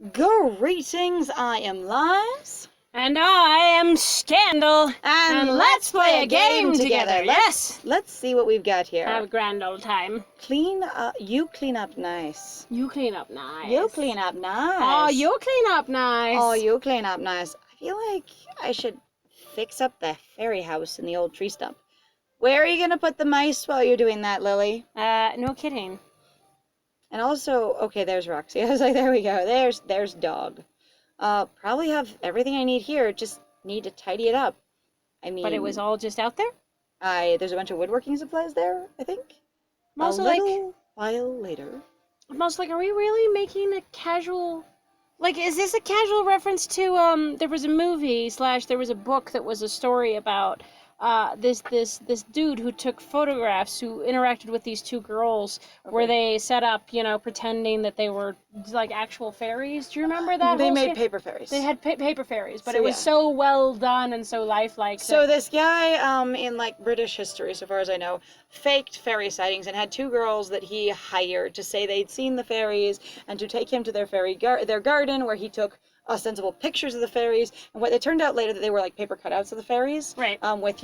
Greetings, I am Lies. And I am Scandal. And let's play a game together. Yes. Let's see what we've got here. Have a grand old time. Clean up. You clean up nice. You clean up nice. You clean up nice. Oh, you clean up nice. Oh, you clean up nice. I feel like I should fix up the fairy house in the old tree stump. Where are you gonna put the mice while you're doing that, Lily? No kidding. And also, okay, there's Roxy. I was like, there we go. There's Dog. Probably have everything I need here. Just need to tidy it up. I mean, But it was all just out there? There's a bunch of woodworking supplies there, I think. Also, a little while later. Most like, are we really making a casual... Like, is this a casual reference to, there was a movie / there was a book that was a story about this dude who took photographs, who interacted with these two girls, where they set up, pretending that they were like actual fairies. Do you remember that? They made paper fairies. They had paper fairies, but it was so well done and so lifelike. So this guy, in like British history, so far as I know, faked fairy sightings and had two girls that he hired to say they'd seen the fairies and to take him to their their garden, where he took ostensible pictures of the fairies, and what it turned out later that they were like paper cutouts of the fairies, right? With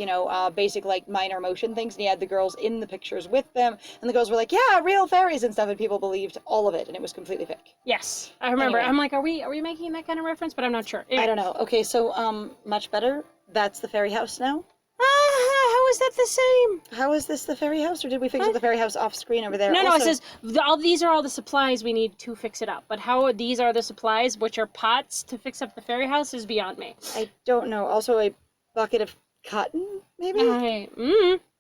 basic like minor motion things, and he had the girls in the pictures with them, and the girls were like, yeah, real fairies and stuff, and people believed all of it, and it was completely fake. Yes, I remember. Anyway. I'm like, are we making that kind of reference? But I'm not sure. I don't know. Okay, so much better. That's the fairy house now. How is that the same? How is this the fairy house, or did we fix up the fairy house off screen over there? No, it says these are all the supplies we need to fix it up. But how these are the supplies, which are pots to fix up the fairy house, is beyond me. I don't know. Also, a bucket of cotton, maybe?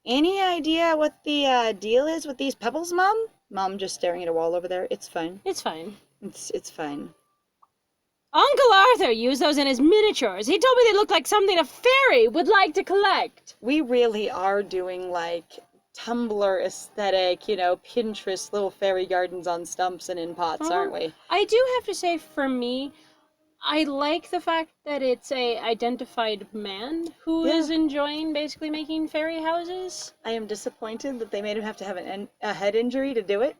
Any idea what the deal is with these pebbles, Mom? Mom just staring at a wall over there. It's fine. It's fine. It's fine. Uncle Arthur used those in his miniatures. He told me they looked like something a fairy would like to collect. We really are doing, like, Tumblr aesthetic, Pinterest little fairy gardens on stumps and in pots, aren't we? I do have to say, for me, I like the fact that it's a identified man who is enjoying basically making fairy houses. I am disappointed that they made him have to have a head injury to do it.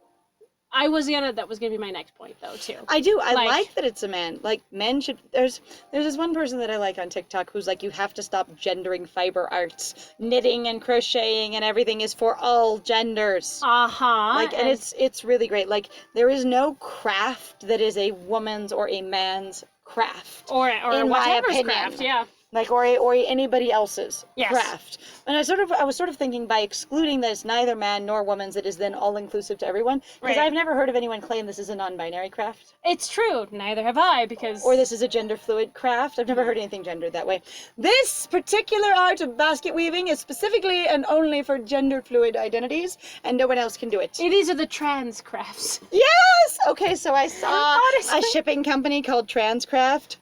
that was gonna be my next point, though, too. I do. I like that it's a man. Like, men should... There's this one person that I like on TikTok who's like, you have to stop gendering fiber arts. Knitting and crocheting and everything is for all genders. Like, and it's really great. Like, there is no craft that is a woman's or a man's craft. Or in my opinion. Craft, yeah. Like, or anybody else's craft. And I was sort of thinking, by excluding that it's neither man nor woman's, it is then all-inclusive to everyone. Because I've never heard of anyone claim this is a non-binary craft. It's true. Neither have I, because... Or this is a gender-fluid craft. I've never heard anything gendered that way. This particular art of basket weaving is specifically and only for gender-fluid identities, and no one else can do it. These are the trans crafts. Yes! Okay, so I saw a shipping company called Transcraft.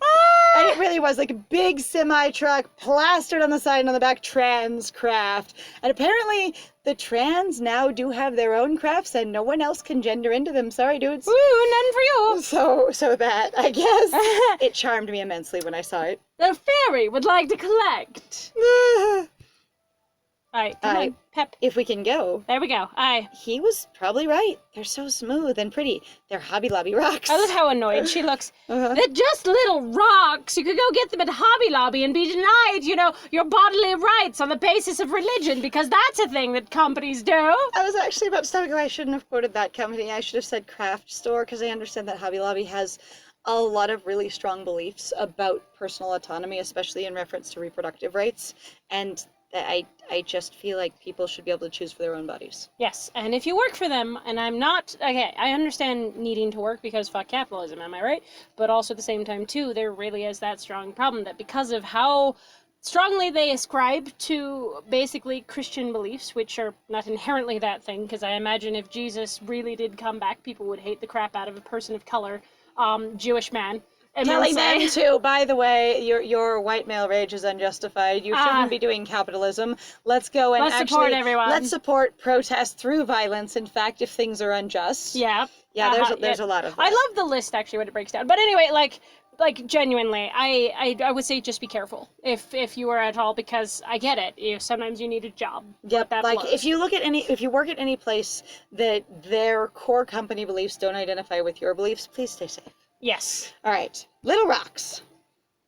And it really was like a big semi-truck plastered on the side and on the back, Transcraft. And apparently the trans now do have their own crafts and no one else can gender into them. Sorry, dudes. Ooh, none for you. So that, I guess, it charmed me immensely when I saw it. The fairy would like to collect. Alright, come on, Pep. If we can go. There we go. He was probably right. They're so smooth and pretty. They're Hobby Lobby rocks. I love how annoyed she looks. They're just little rocks. You could go get them at Hobby Lobby and be denied, your bodily rights on the basis of religion, because that's a thing that companies do. I was actually about to say, I shouldn't have quoted that company. I should have said craft store, because I understand that Hobby Lobby has a lot of really strong beliefs about personal autonomy, especially in reference to reproductive rights. And I just feel like people should be able to choose for their own bodies. Yes, and if you work for them, and I'm not... Okay, I understand needing to work because fuck capitalism, am I right? But also at the same time, too, there really is that strong problem that because of how strongly they ascribe to basically Christian beliefs, which are not inherently that thing, because I imagine if Jesus really did come back, people would hate the crap out of a person of color, Jewish man. Telling them to, by the way, your white male rage is unjustified. You shouldn't be doing capitalism. Let's go and support everyone. Let's support protest through violence. In fact, if things are unjust. Yeah. Yeah, there's a lot of that. I love the list, actually, when it breaks down. But anyway, like genuinely, I would say just be careful if you are at all, because I get it. Sometimes you need a job. Yep. Like if you work at any place that their core company beliefs don't identify with your beliefs, please stay safe. Yes. All right. Little rocks.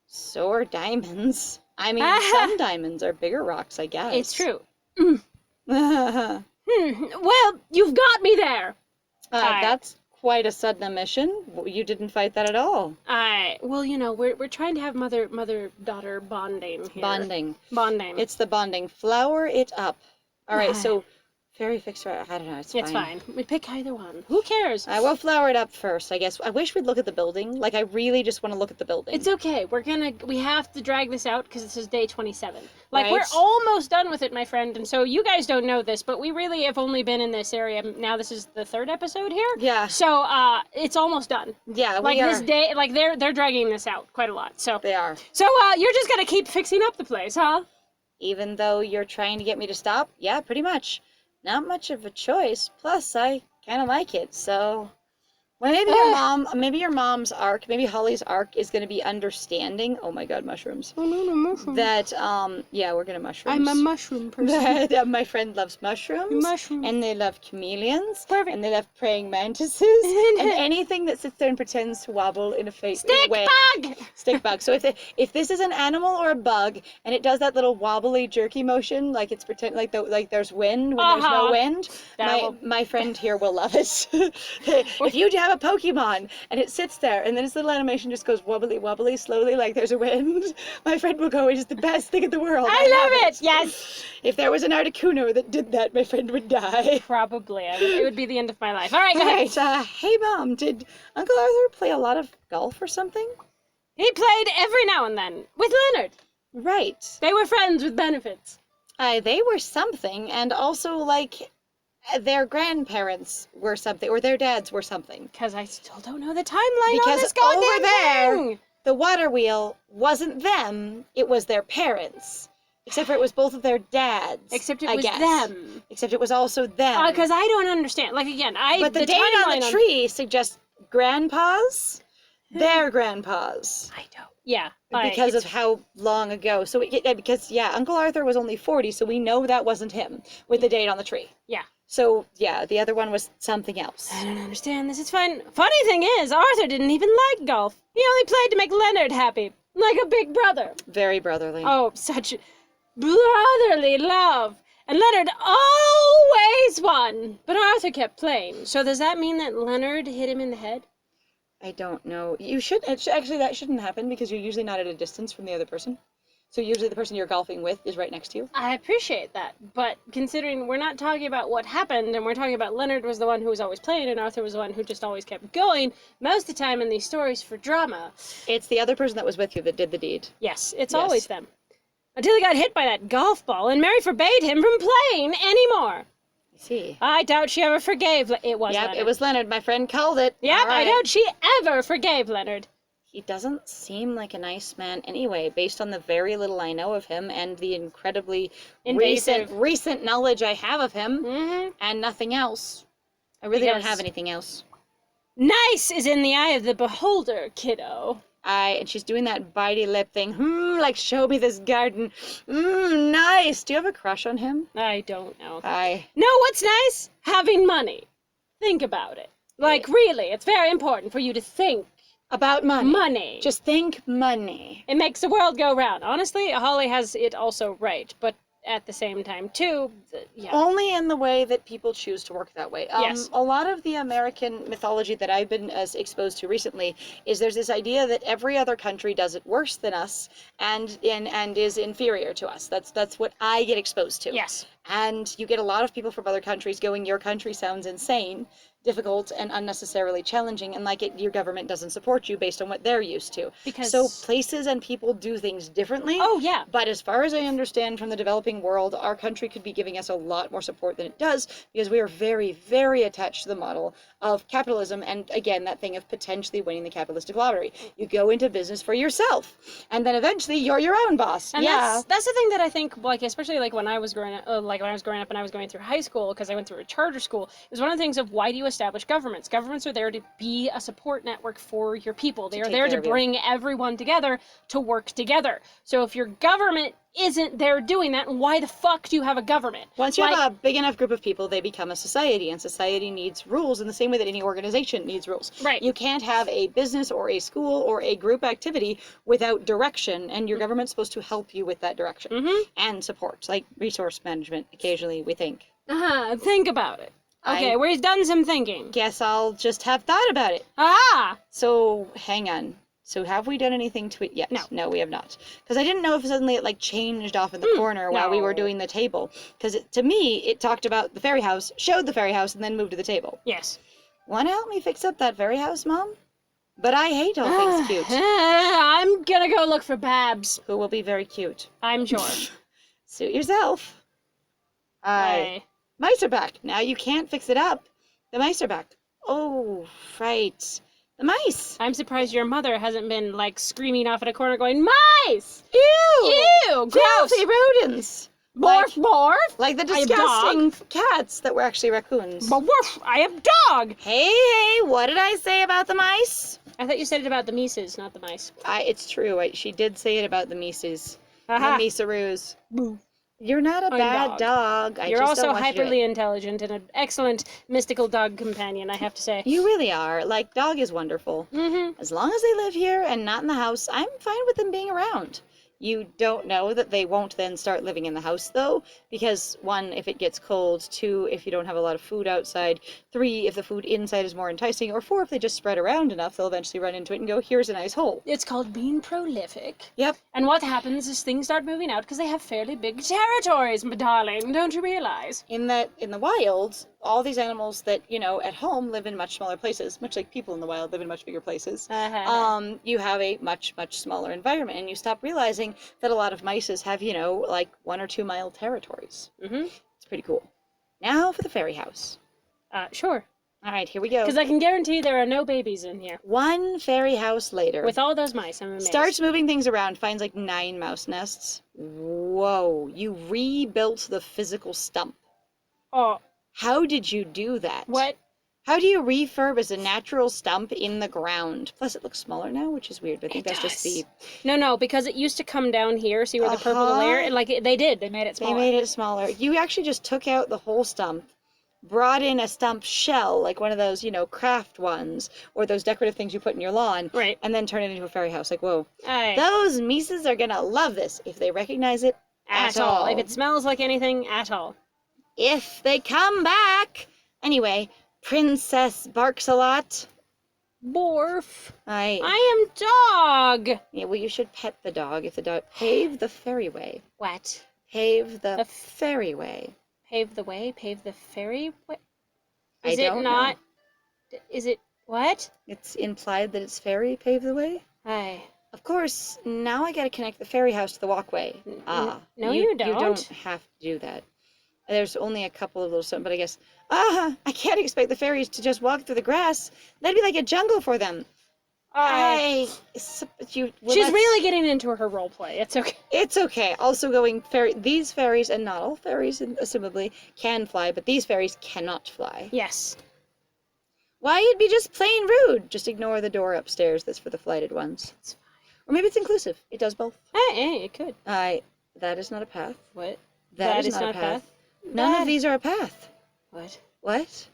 So are diamonds. I mean, some diamonds are bigger rocks, I guess. It's true. Well, you've got me there. That's quite a sudden omission. You didn't fight that at all. Well, we're trying to have mother-daughter bonding here. Bonding. Bonding. It's the bonding. Flower it up. All right, so fairy fixer, I don't know, it's fine. We pick either one. Who cares? I will flower it up first, I guess. I wish we'd look at the building. Like, I really just want to look at the building. It's okay. We have to drag this out because this is day 27. Like, Right. we're almost done with it, my friend. And so you guys don't know this, but we really have only been in this area. Now this is the 3rd episode here. Yeah. So, it's almost done. Yeah, Like, this day, like, they're dragging this out quite a lot. So, They are. So, you're just gonna keep fixing up the place, huh? Even though you're trying to get me to stop? Yeah, pretty much. Not much of a choice. Plus, I kind of like it, so... Well, maybe your mom's arc, maybe Holly's arc is going to be understanding. Oh my god, mushrooms. Oh, no, mushrooms. That, yeah, we're going to mushrooms. I'm a mushroom person. That, my friend loves mushrooms. Mushrooms. And they love chameleons. Perfect. And they love praying mantises. And anything that sits there and pretends to wobble in a fake way. Stick bug! Stick bug. So if this is an animal or a bug, and it does that little wobbly, jerky motion, like it's pretend like there's wind when there's no wind, my friend here will love it. If you have a Pokemon and it sits there and then its little animation just goes wobbly wobbly slowly like there's a wind, my friend will go, it is the best thing in the world. I love it. Yes. If there was an Articuno that did that, my friend would die. Probably. It would be the end of my life. All right, go ahead. Right. Hey Mom, did Uncle Arthur play a lot of golf or something? He played every now and then with Leonard. Right. They were friends with benefits. They were something, and also like their grandparents were something, or their dads were something. Because I still don't know the timeline on Because this goddamn over there, thing. the water wheel wasn't them, it was their parents. Except for it was both of their dads. Except it I was guess. them. Except it was also them. Because I don't understand. Like, again, But the date on the tree suggests grandpas, their grandpas. I don't. Yeah. Because of how long ago. So, because, yeah, Uncle Arthur was only 40, so we know that wasn't him with the date on the tree. Yeah. So, yeah, the other one was something else. I don't understand. This is fine. Funny thing is, Arthur didn't even like golf. He only played to make Leonard happy. Like a big brother. Very brotherly. Oh, such brotherly love. And Leonard always won. But Arthur kept playing. So does that mean that Leonard hit him in the head? I don't know. Actually, that shouldn't happen because you're usually not at a distance from the other person. So usually the person you're golfing with is right next to you. I appreciate that, but considering we're not talking about what happened, and we're talking about Leonard was the one who was always playing, and Arthur was the one who just always kept going, most of the time in these stories for drama... It's the other person that was with you that did the deed. Yes, it's always them. Until he got hit by that golf ball, and Mary forbade him from playing anymore. I see. I doubt she ever forgave... It was Leonard. Yep, it was Leonard. My friend called it. Yep, All right. I doubt she ever forgave Leonard. He doesn't seem like a nice man anyway, based on the very little I know of him and the incredibly recent knowledge I have of him, and nothing else. I really don't have anything else. Nice is in the eye of the beholder, kiddo. And she's doing that bitey lip thing. Like, show me this garden. Nice. Do you have a crush on him? I don't know. No, what's nice? Having money. Think about it. Like, really, it's very important for you to think. About money. Money. Just think money. It makes the world go round. Honestly, Holly has it also right, but at the same time, too, yeah. Only in the way that people choose to work that way. Yes. A lot of the American mythology that I've been exposed to recently is there's this idea that every other country does it worse than us and is inferior to us. That's what I get exposed to. Yes. And you get a lot of people from other countries going, your country sounds insane, difficult, and unnecessarily challenging, and like your government doesn't support you based on what they're used to. So places and people do things differently. Oh, yeah. But as far as I understand from the developing world, our country could be giving us a lot more support than it does because we are very, very attached to the model of capitalism and, again, that thing of potentially winning the capitalistic lottery. You go into business for yourself, and then eventually you're your own boss. And that's the thing that I think, like, especially like when I was growing up, and I was going through high school, because I went through a charter school, it was one of the things of why do you establish governments. Governments are there to be a support network for your people. They are take there care to of you. bring everyone together to work together. So if your government isn't there doing that, why the fuck do you have a government? Once you have a big enough group of people, they become a society, and society needs rules in the same way that any organization needs rules. Right. You can't have a business or a school or a group activity without direction, and your government's supposed to help you with that direction and support, like resource management. Occasionally, we think. Think about it. Okay, we've done some thinking. Guess I'll just have thought about it. Ah! So, hang on. So have we done anything to it yet? No, we have not. Because I didn't know if suddenly it like changed off in the corner while we were doing the table. Because to me, it talked about the fairy house, showed the fairy house, and then moved to the table. Yes. Want to help me fix up that fairy house, Mom? But I hate all things cute. I'm gonna go look for Babs. Who will be very cute. I'm sure. Suit yourself. Mice are back. Now you can't fix it up. The mice are back. Oh, right. The mice. I'm surprised your mother hasn't been like screaming off in a corner going, mice! Ew! Ew! Gross! Filthy rodents. Morph, morph! Like the I am disgusting cats that were actually raccoons. But woof! I am dog! Hey, what did I say about the mice? I thought you said it about the Mises, not the mice. It's true. She did say it about the Mises. Aha. The Misaroos. Boo. You're not a bad dog. You're just also don't want you hyperly intelligent and an excellent mystical dog companion, I have to say. You really are. Like, dog is wonderful. As long as they live here and not in the house, I'm fine with them being around. You don't know that they won't then start living in the house, though, because 1, if it gets cold, 2, if you don't have a lot of food outside, 3, if the food inside is more enticing, or 4, if they just spread around enough, they'll eventually run into it and go, here's a nice hole. It's called being prolific. Yep. And what happens is things start moving out because they have fairly big territories, my darling, don't you realize? In the wild, all these animals that, at home live in much smaller places, much like people in the wild live in much bigger places, you have a much, much smaller environment, and you stop realizing that a lot of mice have, like 1 or 2 mile territories. It's pretty cool. Now for the fairy house. Sure. All right, here we go. Because I can guarantee there are no babies in here. One fairy house later. With all those mice, I'm amazed. Starts moving things around, finds like 9 mouse nests. Whoa, you rebuilt the physical stump. Oh. How did you do that? What? How do you refurbish a natural stump in the ground? Plus, it looks smaller now, which is weird, but I think that's just the... No, because it used to come down here, see where the purple layer... And they made it smaller. They made it smaller. You actually just took out the whole stump, brought in a stump shell, like one of those, craft ones, or those decorative things you put in your lawn, right? And then turn it into a fairy house. Like, whoa. Aye. Those Mises are gonna love this if they recognize it at all. If it smells like anything at all. If they come back. Anyway, Princess barks a lot. Borf. I am dog. Yeah, well, you should pet the dog. If the dog... Pave the fairy way. What? Pave the fairy way. Pave the way? Pave the fairy way? Is it not? Know. Is it... What? It's implied that it's fairy pave the way. Aye. Of course, now I gotta connect the fairy house to the walkway. No, you don't. You don't have to do that. There's only a couple of little... But I guess... I can't expect the fairies to just walk through the grass. That'd be like a jungle for them. She's really getting into her role play. It's okay. It's okay. Also going these fairies, and not all fairies, assumably, can fly, but these fairies cannot fly. Yes. Why, it'd be just plain rude. Just ignore the door upstairs that's for the flighted ones. It's fine. Or maybe it's inclusive. It does both. Hey, it could. That is not a path. What? That is not a path. None of these are a path. What?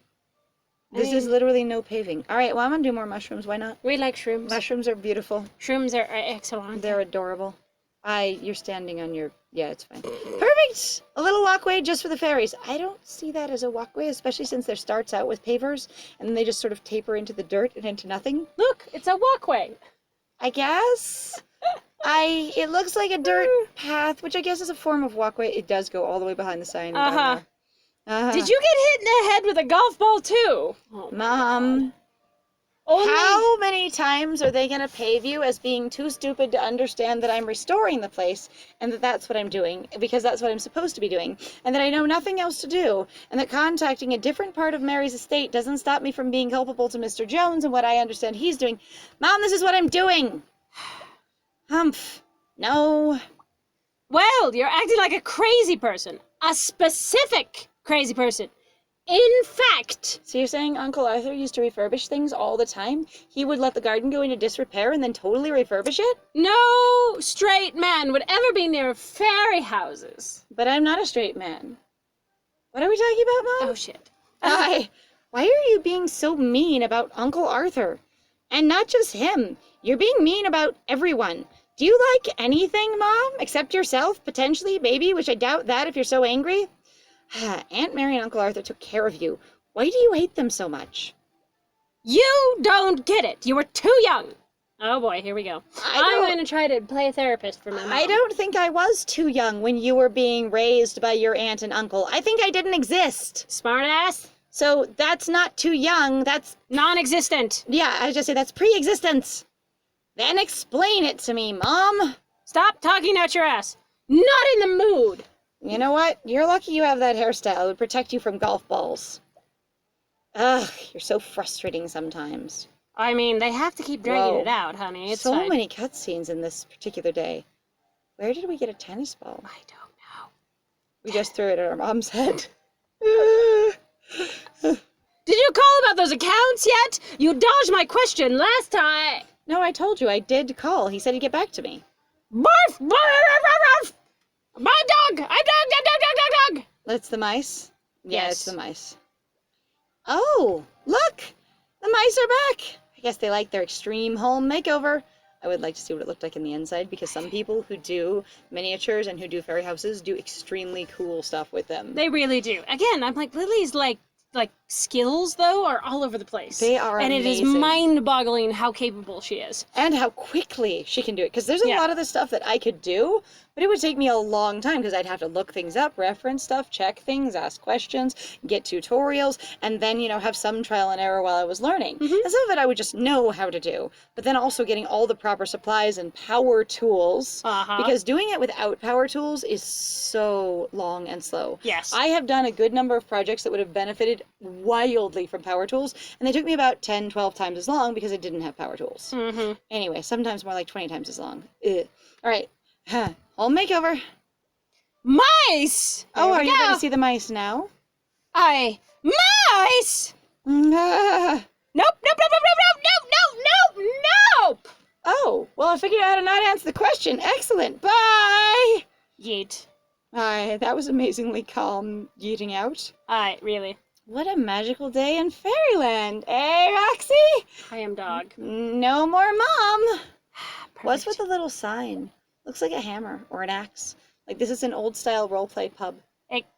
This is literally no paving. All right, well, I'm going to do more mushrooms. Why not? We like shrooms. Mushrooms are beautiful. Shrooms are excellent. They're adorable. You're standing on your... Yeah, it's fine. Perfect! A little walkway just for the fairies. I don't see that as a walkway, especially since there starts out with pavers, and then they just sort of taper into the dirt and into nothing. Look, it's a walkway. I guess. It looks like a dirt path, which I guess is a form of walkway. It does go all the way behind the sign. Did you get hit in the head with a golf ball too? Oh, Mom. How many times are they going to pave you as being too stupid to understand that I'm restoring the place and that that's what I'm doing because that's what I'm supposed to be doing and that I know nothing else to do and that contacting a different part of Mary's estate doesn't stop me from being culpable to Mr. Jones and what I understand he's doing. Mom, this is what I'm doing. Humph. No. Well, you're acting like a crazy person. A specific crazy person. In fact, So you're saying Uncle Arthur used to refurbish things all the time? He would let the garden go into disrepair and then totally refurbish it? no straight man would ever be near fairy houses. But I'm not a straight man. What are we talking about, Mom? Oh, shit. Why are you being so mean about Uncle Arthur? And not just him. You're being mean about everyone. Do you like anything, Mom? Except yourself, potentially, maybe, which I doubt that if you're so angry. Aunt Mary and Uncle Arthur took care of you. Why do you hate them so much? You don't get it. You were too young. Oh boy, here we go. I'm going to try to play a therapist for my mom. I don't think I was too young when you were being raised by your aunt and uncle. I think I didn't exist. Smart ass. So that's not too young. That's non-existent. Yeah, I was just say that's pre-existence. Then explain it to me, Mom. Stop talking out your ass. Not in the mood. You know what? You're lucky you have that hairstyle. It would protect you from golf balls. Ugh, you're so frustrating sometimes. I mean, they have to keep dragging Whoa. it out, honey. It's so fine. many cutscenes in this particular day. Where did we get a tennis ball? I don't know. We just threw it at our mom's head. Did you call about those accounts yet? You dodged my question last time. No, I told you. I did call. He said he'd get back to me. Barf! Barf! Barf! Barf! My dog! Dog! That's the mice? Yeah, Yes. it's the mice. Oh, look! The mice are back! I guess they like their extreme home makeover. I would like to see what it looked like in the inside, because some people who do miniatures and who do fairy houses do extremely cool stuff with them. They really do. Again, I'm like, Lily's like skills though are all over the place. They are and amazing. it is mind-boggling how capable she is. And how quickly she can do it. Because there's a lot of the stuff that I could do, but it would take me a long time because I'd have to look things up, reference stuff, check things, ask questions, get tutorials, and then, have some trial and error while I was learning. And some of it I would just know how to do. But then also getting all the proper supplies and power tools. Because doing it without power tools is so long and slow. Yes. I have done a good number of projects that would have benefited wildly from power tools, and they took me about 10, 12 times as long because I didn't have power tools. Anyway, sometimes more like 20 times as long. Ugh. All right. Home makeover. Mice! Oh, are you going to see the mice now? Mice! Ah. Nope! Oh, well, I figured out how to not answer the question. Excellent. Bye! Yeet. Hi, that was amazingly calm yeeting out. Really. What a magical day in Fairyland. Eh, Roxy? I am dog. No more Mom. What's with Perfect. the little sign? Looks like a hammer or an axe. Like this is an old-style roleplay pub.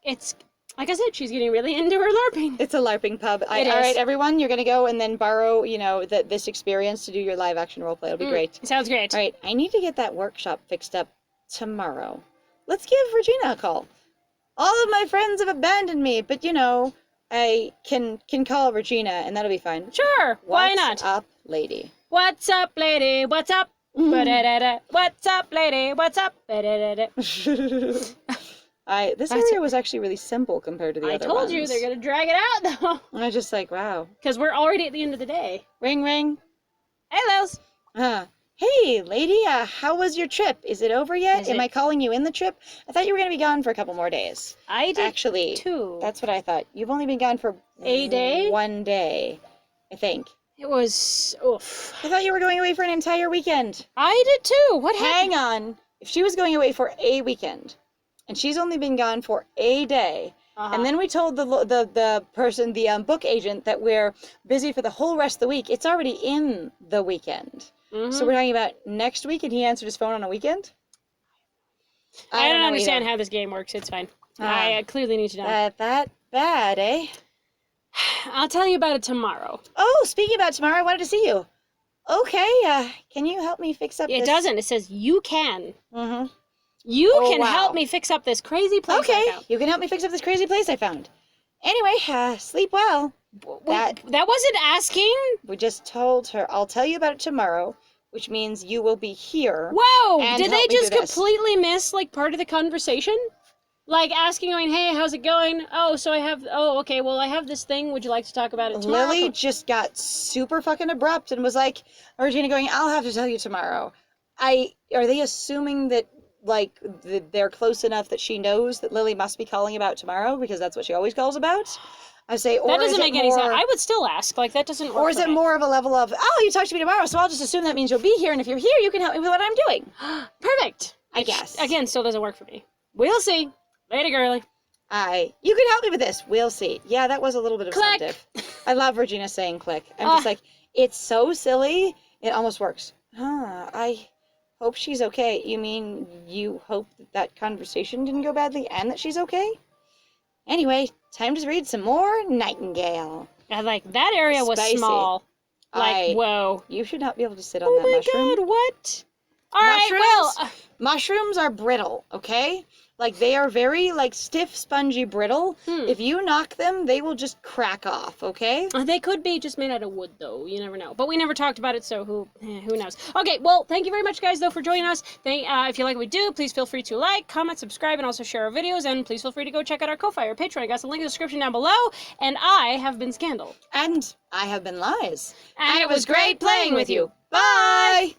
It's, like I said, she's getting really into her LARPing. It's a LARPing pub. It All is. right, everyone, you're going to go and then borrow, this experience to do your live-action roleplay. It'll be great. Sounds great. All right, I need to get that workshop fixed up tomorrow. Let's give Regina a call. All of my friends have abandoned me, but, I can call Regina, and that'll be fine. Sure, why not? What's up, lady? What's up, lady? What's up? Ba-da-da-da. What's up, lady? What's up? Ba-da-da-da. This area was actually really simple compared to the I other told ones. you they're gonna drag it out though. I was just like, wow. Because we're already at the end of the day. Ring, ring. Hey, Lils. Hey, lady, how was your trip? Is it over yet? Am I calling you in the trip? I thought you were going to be gone for a couple more days. I did Actually, too. That's what I thought. You've only been gone for A day? 1 day, I think. It was, oof. I thought you were going away for an entire weekend. I did too. What happened? Hang on. If she was going away for a weekend, and she's only been gone for a day, and then we told the person, the book agent, that we're busy for the whole rest of the week, it's already in the weekend. So we're talking about next week, and he answered his phone on a weekend? I don't know understand either. how this game works. It's fine. I clearly need to know. That bad, eh? I'll tell you about it tomorrow. Oh, speaking about tomorrow, I wanted to see you. Okay, can you help me fix up this? It doesn't. It says you can. Mm-hmm. You Oh, can wow. help me fix up this crazy place. Okay, I found. you can help me fix up this crazy place I found. Anyway, sleep well. That wasn't asking. We just told her, I'll tell you about it tomorrow, which means you will be here. Whoa! And Did they help me just do this. completely miss like part of the conversation? Like asking, going, "Hey, how's it going? Oh, so I have. Oh, okay. Well, I have this thing. Would you like to talk about it tomorrow?" Lily just got super fucking abrupt and was like, Regina going, I'll have to tell you tomorrow. Are they assuming that, like, they're close enough that she knows that Lily must be calling about tomorrow? Because that's what she always calls about? I say, or That doesn't is make it any sense. more, I would still ask. Like, that doesn't work or is for it me. more of a level of, oh, you talk to me tomorrow, so I'll just assume that means you'll be here, and if you're here, you can help me with what I'm doing. Perfect. I Which, guess. again, still doesn't work for me. We'll see. Later, girly. You can help me with this. We'll see. Yeah, that was a little bit of Click. substantive. I love Regina saying click. I'm just like, it's so silly. It almost works. I hope she's okay. You mean you hope that conversation didn't go badly and that she's okay? Anyway, time to read some more Nightingale. Like, that area was Spicy. small. Like, whoa. You should not be able to sit on that mushroom. Oh my god, what? All right, well... Mushrooms are brittle, okay? Like, they are very, like, stiff, spongy, brittle. If you knock them, they will just crack off, okay? They could be just made out of wood, though. You never know. But we never talked about it, so who knows? Okay, well, thank you very much, guys, though, for joining us. If you like what we do, please feel free to like, comment, subscribe, and also share our videos. And please feel free to go check out our Ko-Fi or Patreon. I got the link in the description down below. And I have been Scandal. And I have been Lies. And it was great playing with you. Bye!